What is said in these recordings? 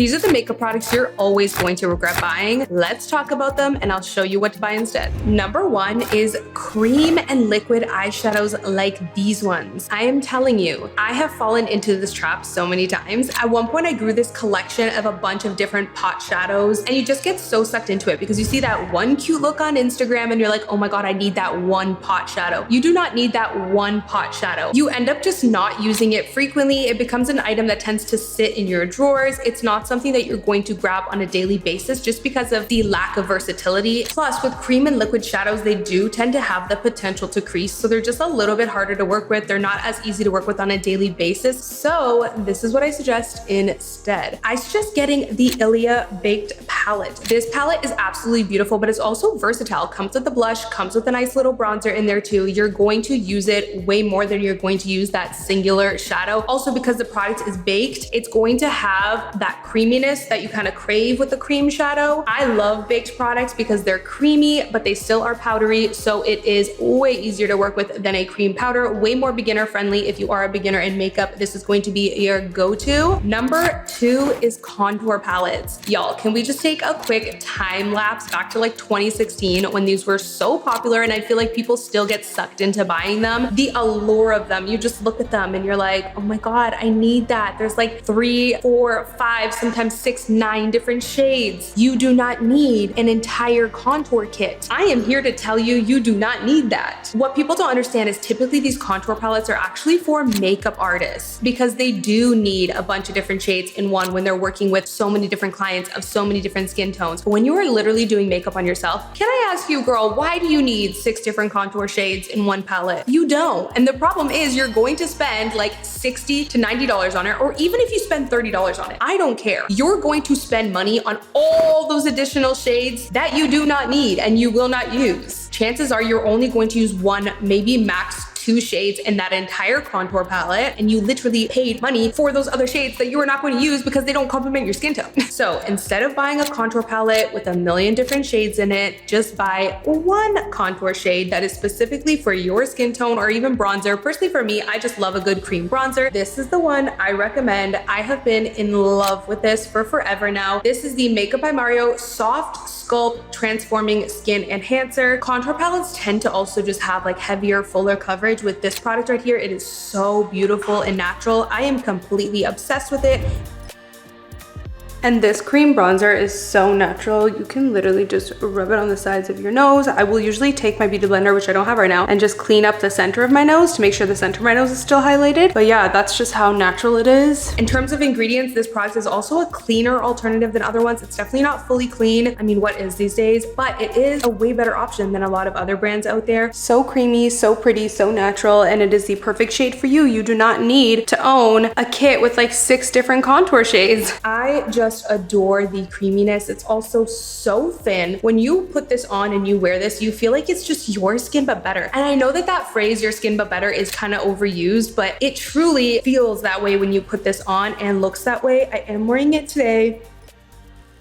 These are the makeup products you're always going to regret buying. Let's talk about them and I'll show you what to buy instead. Number one is cream and liquid eyeshadows like these ones. I am telling you, I have fallen into this trap so many times. At one point, I grew this collection of a bunch of different pot shadows and you just get so sucked into it because you see that one cute look on Instagram and you're like, oh my God, I need that one pot shadow. You do not need that one pot shadow. You end up just not using it frequently. It becomes an item that tends to sit in your drawers. It's not something that you're going to grab on a daily basis just because of the lack of versatility. Plus, with cream and liquid shadows, they do tend to have the potential to crease, so they're just a little bit harder to work with. They're not as easy to work with on a daily basis. So this is what I suggest instead. I suggest getting the Ilia Baked palette. This palette is absolutely beautiful, but it's also versatile. Comes with the blush, comes with a nice little bronzer in there too. You're going to use it way more than you're going to use that singular shadow. Also, because the product is baked, it's going to have that creaminess that you kind of crave with the cream shadow. I love baked products because they're creamy, but they still are powdery, so it is way easier to work with than a cream powder. Way more beginner friendly. If you are a beginner in makeup, this is going to be your go-to. Number two is contour palettes. Y'all, can we just take a quick time lapse back to like 2016 when these were so popular and I feel like people still get sucked into buying them? The allure of them, you just look at them and you're like, oh my God, I need that. There's like 3, 4, 5, sometimes 6, 9 different shades. You do not need an entire contour kit. I am here to tell you, you do not need that. What people don't understand is typically these contour palettes are actually for makeup artists because they do need a bunch of different shades in one when they're working with so many different clients of so many different skin tones. But when you are literally doing makeup on yourself, can I ask you, girl, why do you need 6 different contour shades in one palette? You don't. And the problem is you're going to spend like $60 to $90 on it, or even if you spend $30 on it, I don't care. You're going to spend money on all those additional shades that you do not need and you will not use. Chances are you're only going to use 1, maybe max 2 shades in that entire contour palette, and you literally paid money for those other shades that you are not going to use because they don't complement your skin tone. So instead of buying a contour palette with a million different shades in it, just buy one contour shade that is specifically for your skin tone or even bronzer. Personally for me, I just love a good cream bronzer. This is the one I recommend. I have been in love with this for forever now. This is the Makeup by Mario Soft Sculpt Transforming Skin Enhancer. Contour palettes tend to also just have like heavier, fuller coverage. With this product right here, it is so beautiful and natural. I am completely obsessed with it. And this cream bronzer is so natural. You can literally just rub it on the sides of your nose. I will usually take my beauty blender, which I don't have right now, and just clean up the center of my nose to make sure the center of my nose is still highlighted. But yeah, that's just how natural it is. In terms of ingredients, this product is also a cleaner alternative than other ones. It's definitely not fully clean. I mean, what is these days? But it is a way better option than a lot of other brands out there. So creamy, so pretty, so natural, and it is the perfect shade for you. You do not need to own a kit with like 6 different contour shades. I just adore the creaminess. It's also so thin. When you put this on and you wear this, you feel like it's just your skin but better. And I know that that phrase, your skin but better, is kind of overused, but it truly feels that way when you put this on and looks that way. I am wearing it today.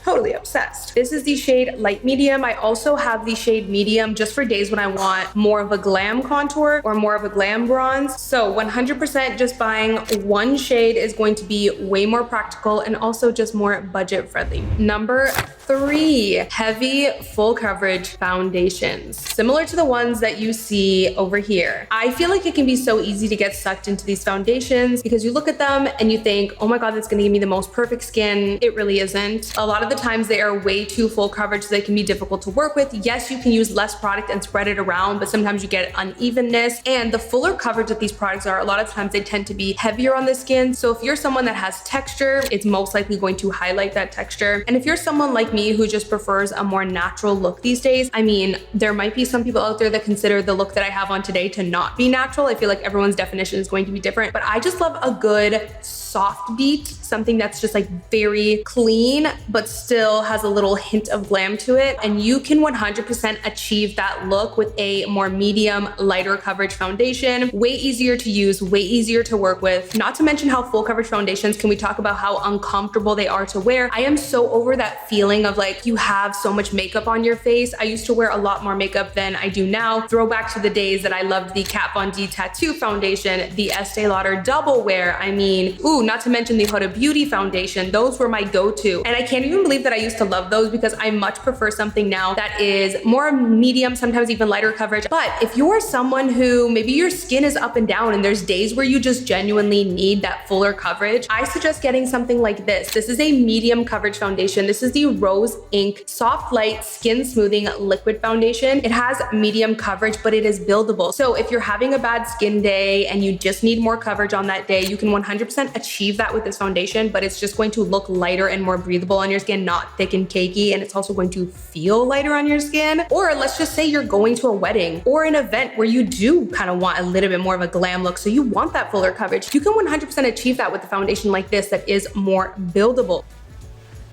Totally obsessed. This is the shade light medium. I also have the shade medium just for days when I want more of a glam contour or more of a glam bronze. So 100% just buying one shade is going to be way more practical and also just more budget friendly. Number 3, heavy full coverage foundations. Similar to the ones that you see over here. I feel like it can be so easy to get sucked into these foundations because you look at them and you think, oh my God, that's gonna give me the most perfect skin. It really isn't. A lot of the times they are way too full coverage, so they can be difficult to work with. Yes, you can use less product and spread it around, but sometimes you get unevenness. And the fuller coverage that these products are, a lot of times they tend to be heavier on the skin. So if you're someone that has texture, it's most likely going to highlight that texture. And if you're someone like me who just prefers a more natural look these days, I mean, there might be some people out there that consider the look that I have on today to not be natural. I feel like everyone's definition is going to be different, but I just love a good soft beat, something that's just like very clean, but still has a little hint of glam to it. And you can 100% achieve that look with a more medium, lighter coverage foundation. Way easier to use, way easier to work with. Not to mention how full coverage foundations, can we talk about how uncomfortable they are to wear? I am so over that feeling of like you have so much makeup on your face. I used to wear a lot more makeup than I do now. Throwback to the days that I loved the Kat Von D Tattoo Foundation, the Estee Lauder Double Wear. I mean, ooh, Ooh, not to mention the Huda Beauty foundation. Those were my go-to. And I can't even believe that I used to love those because I much prefer something now that is more medium, sometimes even lighter coverage. But if you're someone who maybe your skin is up and down and there's days where you just genuinely need that fuller coverage, I suggest getting something like this. This is a medium coverage foundation. This is the Rose Ink Soft Light Skin Smoothing Liquid Foundation. It has medium coverage, but it is buildable. So if you're having a bad skin day and you just need more coverage on that day, you can 100% achieve that with this foundation, but it's just going to look lighter and more breathable on your skin, not thick and cakey, and it's also going to feel lighter on your skin. Or let's just say you're going to a wedding or an event where you do kind of want a little bit more of a glam look, so you want that fuller coverage. You can 100% achieve that with a foundation like this that is more buildable.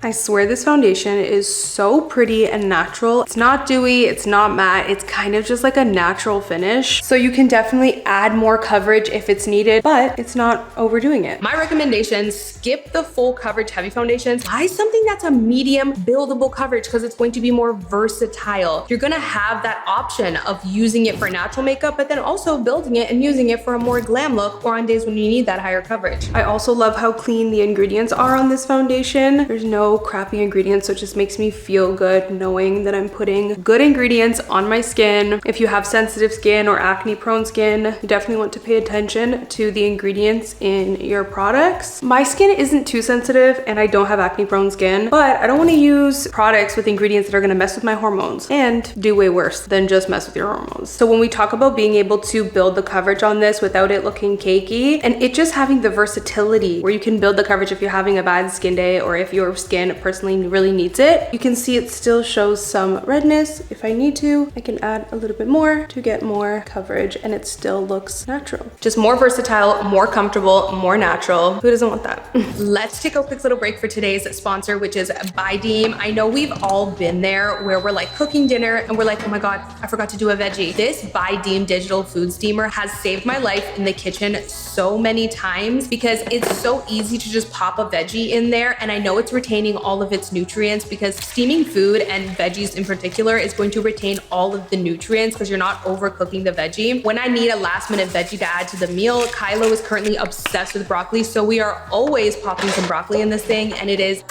I swear this foundation is so pretty and natural. It's not dewy, it's not matte, it's kind of just like a natural finish. So you can definitely add more coverage if it's needed, but it's not overdoing it. My recommendation, skip the full coverage heavy foundations. Buy something that's a medium buildable coverage because it's going to be more versatile. You're gonna have that option of using it for natural makeup, but then also building it and using it for a more glam look or on days when you need that higher coverage. I also love how clean the ingredients are on this foundation. There's no crappy ingredients, so it just makes me feel good knowing that I'm putting good ingredients on my skin. If you have sensitive skin or acne prone skin, you definitely want to pay attention to the ingredients in your products. My skin isn't too sensitive and I don't have acne prone skin, but I don't want to use products with ingredients that are going to mess with my hormones and do way worse than just mess with your hormones. So when we talk about being able to build the coverage on this without it looking cakey and it just having the versatility where you can build the coverage if you're having a bad skin day or if your skin personally really needs it. You can see it still shows some redness. If I need to, I can add a little bit more to get more coverage and it still looks natural. Just more versatile, more comfortable, more natural. Who doesn't want that? Let's take a quick little break for today's sponsor, which is Bydeem. I know we've all been there where we're like cooking dinner and we're like, oh my God, I forgot to do a veggie. This Bydeem digital food steamer has saved my life in the kitchen so many times because it's so easy to just pop a veggie in there, and I know it's retaining all of its nutrients because steaming food and veggies in particular is going to retain all of the nutrients because you're not overcooking the veggie. When I need a last minute veggie to add to the meal, Kylo is currently obsessed with broccoli, so we are always popping some broccoli in this thing and it is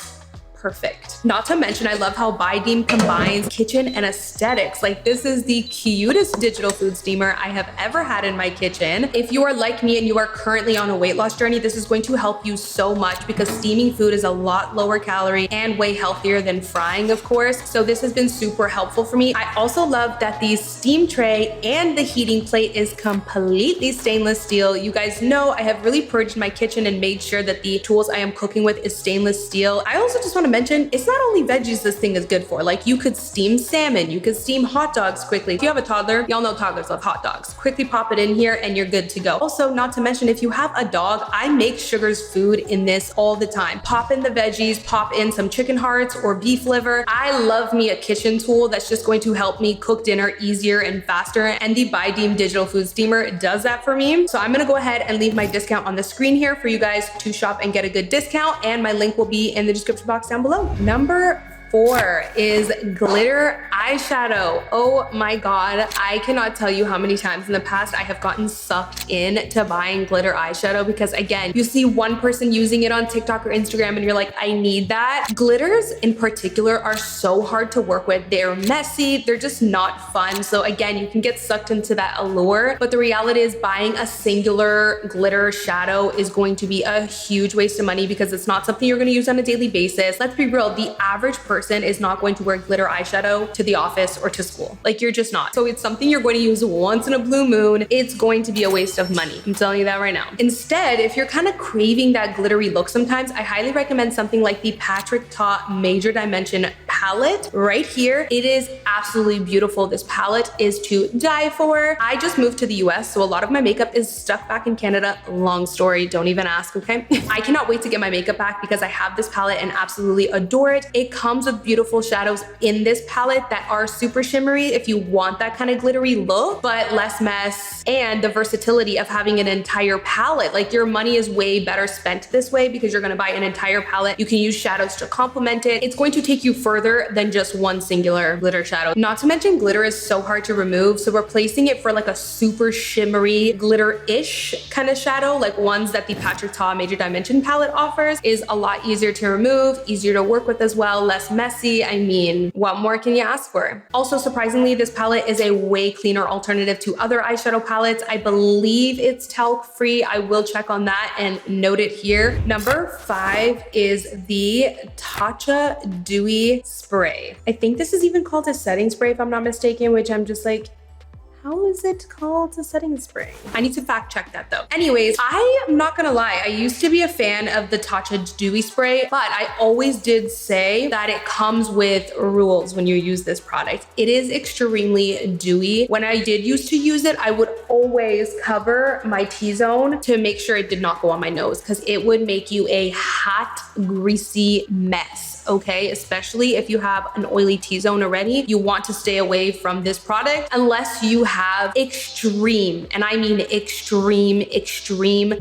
perfect. Not to mention, I love how Bydeem combines kitchen and aesthetics. Like, this is the cutest digital food steamer I have ever had in my kitchen. If you are like me and you are currently on a weight loss journey, this is going to help you so much because steaming food is a lot lower calorie and way healthier than frying, of course. So this has been super helpful for me. I also love that the steam tray and the heating plate is completely stainless steel. You guys know I have really purged my kitchen and made sure that the tools I am cooking with is stainless steel. I also just want to mention, it's not only veggies this thing is good for. Like, you could steam salmon, you could steam hot dogs quickly. If you have a toddler, y'all know toddlers love hot dogs. Quickly pop it in here and you're good to go. Also, not to mention, if you have a dog, I make Sugar's food in this all the time. Pop in the veggies, pop in some chicken hearts or beef liver. I love me a kitchen tool that's just going to help me cook dinner easier and faster, and the Bydeem digital food steamer does that for me. So I'm gonna go ahead and leave my discount on the screen here for you guys to shop and get a good discount, and my link will be in the description box down below. Number 4 is glitter eyeshadow. Oh my God, I cannot tell you how many times in the past I have gotten sucked in to buying glitter eyeshadow because, again, you see one person using it on TikTok or Instagram and you're like, I need that. Glitters in particular are so hard to work with. They're messy, they're just not fun. So again, you can get sucked into that allure, but the reality is buying a singular glitter shadow is going to be a huge waste of money because it's not something you're gonna use on a daily basis. Let's be real, the average person is not going to wear glitter eyeshadow to the office or to school. Like, you're just not. So it's something you're going to use once in a blue moon. It's going to be a waste of money. I'm telling you that right now. Instead, if you're kind of craving that glittery look sometimes, I highly recommend something like the Patrick Ta Major Dimension palette right here. It is absolutely beautiful. This palette is to die for. I just moved to the US, so a lot of my makeup is stuck back in Canada. Long story, don't even ask, okay? I cannot wait to get my makeup back because I have this palette and absolutely adore it. It comes with beautiful shadows in this palette that are super shimmery if you want that kind of glittery look, but less mess, and the versatility of having an entire palette. Like, your money is way better spent this way because you're gonna buy an entire palette. You can use shadows to complement it. It's going to take you further further than just one singular glitter shadow. Not to mention glitter is so hard to remove, so replacing it for like a super shimmery glitter-ish kind of shadow, like ones that the Patrick Ta Major Dimension palette offers, is a lot easier to remove, easier to work with as well, less messy. I mean, what more can you ask for? Also, surprisingly, this palette is a way cleaner alternative to other eyeshadow palettes. I believe it's talc-free. I will check on that and note it here. Number 5 is the Tatcha Dewy Spray. I think this is even called a setting spray if I'm not mistaken, which I'm just like, how is it called a setting spray? I need to fact check that though. Anyways, I am not gonna lie. I used to be a fan of the Tatcha Dewy Spray, but I always did say that it comes with rules when you use this product. It is extremely dewy. When I did used to use it, I would always cover my T-zone to make sure it did not go on my nose because it would make you a hot, greasy mess. Okay, especially if you have an oily T-zone already, you want to stay away from this product unless you have extreme, and I mean extreme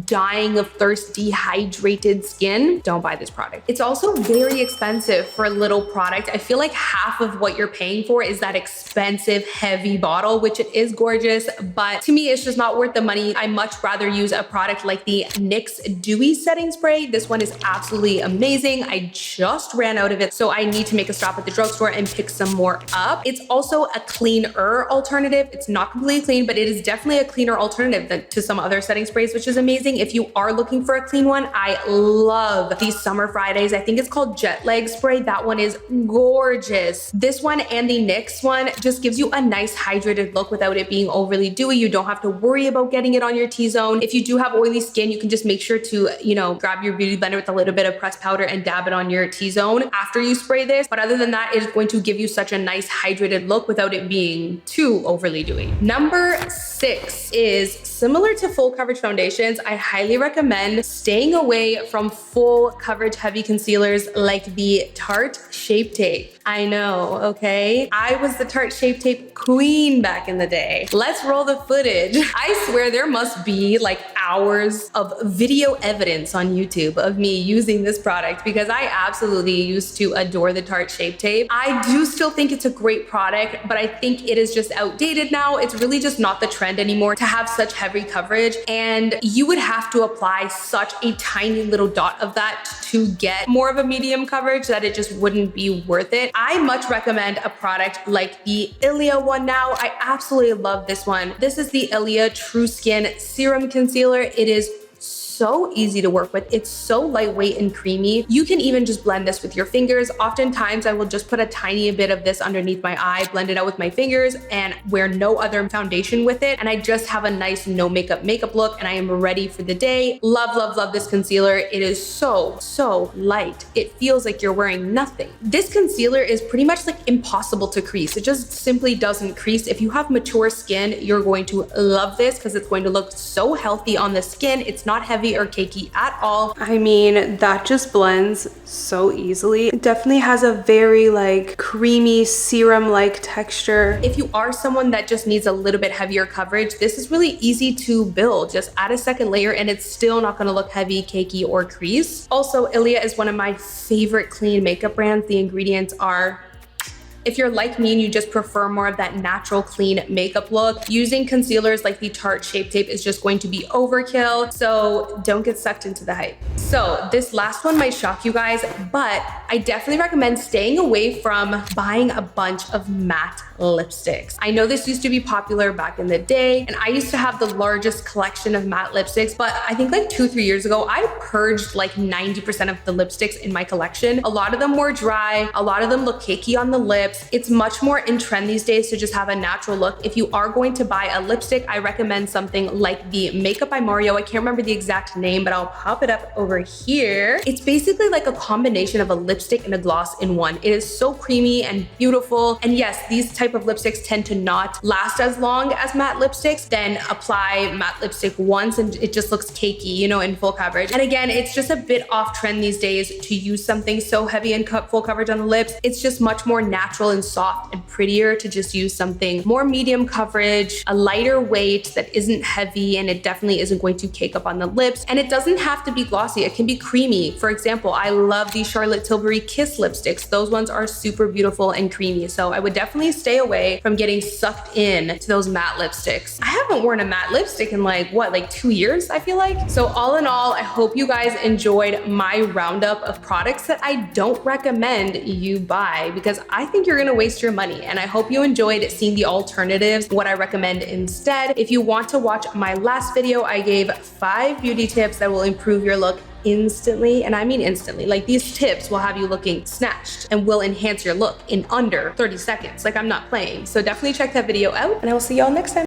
dying of thirst, dehydrated skin. Don't buy this product. It's also very expensive for a little product. I feel like half of what you're paying for is that expensive, heavy bottle, which it is gorgeous, but to me, it's just not worth the money. I much rather use a product like the NYX Dewy Setting Spray. This one is absolutely amazing. I just ran out of it, so I need to make a stop at the drugstore and pick some more up. It's also a cleaner alternative. It's not completely clean, but it is definitely a cleaner alternative to some other setting sprays, which is amazing. If you are looking for a clean one, I love these Summer Fridays. I think it's called Jet Lag Spray. That one is gorgeous. This one and the NYX one just gives you a nice hydrated look without it being overly dewy. You don't have to worry about getting it on your T-zone. If you do have oily skin, you can just make sure to, grab your beauty blender with a little bit of pressed powder and dab it on your T-zone after you spray this. But other than that, it is going to give you such a nice hydrated look without it being too overly dewy. Number 6 is similar to full coverage foundations. I highly recommend staying away from full coverage heavy concealers like the Tarte Shape Tape. I know, okay? I was the Tarte Shape Tape queen back in the day. Let's roll the footage. I swear there must be like hours of video evidence on YouTube of me using this product because I absolutely used to adore the Tarte Shape Tape. I do still think it's a great product, but I think it is just outdated now. It's really just not the trend anymore to have such heavy coverage, and you would have to apply such a tiny little dot of that to get more of a medium coverage that it just wouldn't be worth it. I much recommend a product like the Ilia one now. I absolutely love this one. This is the Ilia True Skin Serum Concealer. It is so easy to work with. It's so lightweight and creamy. You can even just blend this with your fingers. Oftentimes I will just put a tiny bit of this underneath my eye, blend it out with my fingers, and wear no other foundation with it. And I just have a nice no makeup look, and I am ready for the day. Love, love, love this concealer. It is so light. It feels like you're wearing nothing. This concealer is pretty much like impossible to crease. It just simply doesn't crease. If you have mature skin, you're going to love this because it's going to look so healthy on the skin. It's not heavy or cakey at all. I mean, that just blends so easily. It definitely has a very like creamy serum-like texture. If you are someone that just needs a little bit heavier coverage, this is really easy to build. Just add a second layer and it's still not gonna look heavy, cakey, or crease. Also, Ilia is one of my favorite clean makeup brands. The ingredients are, if you're like me and you just prefer more of that natural, clean makeup look, using concealers like the Tarte Shape Tape is just going to be overkill. So don't get sucked into the hype. So this last one might shock you guys, but I definitely recommend staying away from buying a bunch of matte lipsticks. I know this used to be popular back in the day, and I used to have the largest collection of matte lipsticks, but I think like 2-3 years ago, I purged like 90% of the lipsticks in my collection. A lot of them were dry. A lot of them look cakey on the lips. It's much more in trend these days to just have a natural look. If you are going to buy a lipstick, I recommend something like the Makeup by Mario. I can't remember the exact name, but I'll pop it up over here. It's basically like a combination of a lipstick and a gloss in one. It is so creamy and beautiful. And yes, these type of lipsticks tend to not last as long as matte lipsticks. Then apply matte lipstick once and it just looks cakey, in full coverage. And again, it's just a bit off trend these days to use something so heavy and full coverage on the lips. It's just much more natural natural and soft and prettier to just use something more medium coverage, a lighter weight that isn't heavy, and it definitely isn't going to cake up on the lips. And it doesn't have to be glossy, it can be creamy. For example, I love these Charlotte Tilbury Kiss lipsticks. Those ones are super beautiful and creamy. So I would definitely stay away from getting sucked in to those matte lipsticks. I haven't worn a matte lipstick in like 2 years, I feel like. So all in all, I hope you guys enjoyed my roundup of products that I don't recommend you buy because I think you're gonna waste your money. And I hope you enjoyed seeing the alternatives, what I recommend instead. If you want to watch my last video, I gave 5 beauty tips that will improve your look instantly, and I mean instantly. Like, these tips will have you looking snatched and will enhance your look in under 30 seconds. Like, I'm not playing. So definitely check that video out, and I will see y'all next time.